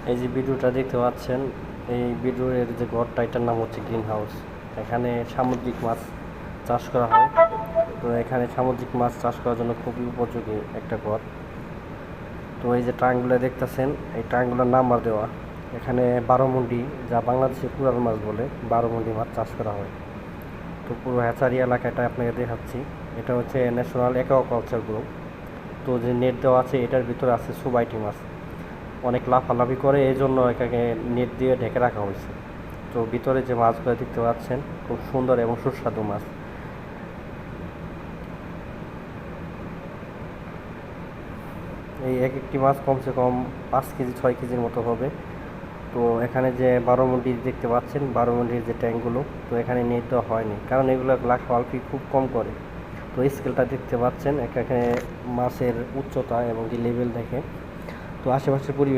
এই যে ভিডিওটা দেখতে পাচ্ছেন, এই ভিডিওর যে ঘরটা, এটার নাম হচ্ছে গ্রিন হাউস। এখানে সামুদ্রিক মাছ চাষ করা হয়। তো এখানে সামুদ্রিক মাছ চাষ করার জন্য খুবই উপযোগী একটা ঘর। তো এই যে ট্রাঙ্কগুলো দেখতেছেন, এই ট্রাঙ্কগুলোর নাম্বার দেওয়া। এখানে বারোমুন্ডি, যা বাংলাদেশে কুরাল মাছ বলে, বারোমুন্ডি মাছ চাষ করা হয়। তো পুরো হ্যাচারি এলাকাটা আপনাকে দেখাচ্ছি। এটা হচ্ছে ন্যাশনাল অ্যাকোয়াকালচার গ্রুপ। তো যে নেট দেওয়া আছে, এটার ভিতরে আছে সুবাইটি মাছ। অনেক লাফালাফি করে, এই জন্য এটাকে নেট দিয়ে ঢেকে রাখা হয়েছে। তো ভিতরে যে মাছগুলো দেখতে পাচ্ছেন, খুব সুন্দর এবং সুস্বাদু মাছ। এই এক একটি মাছ কমসে কম 5 কেজি 6 কেজির মতো হবে। তো এখানে যে বারোমুন্ডি দেখতে পাচ্ছেন, বারোমুন্ডির যে ট্যাঙ্কগুলো, তো এখানে নেট দেওয়া হয়নি, কারণ এগুলো লাফালাফি খুব কম করে। তো স্কেলটা দেখতে পাচ্ছেন, এখানে মাছের উচ্চতা এবং যে লেভেল দেখে। তো আশেপাশের পরিবেশ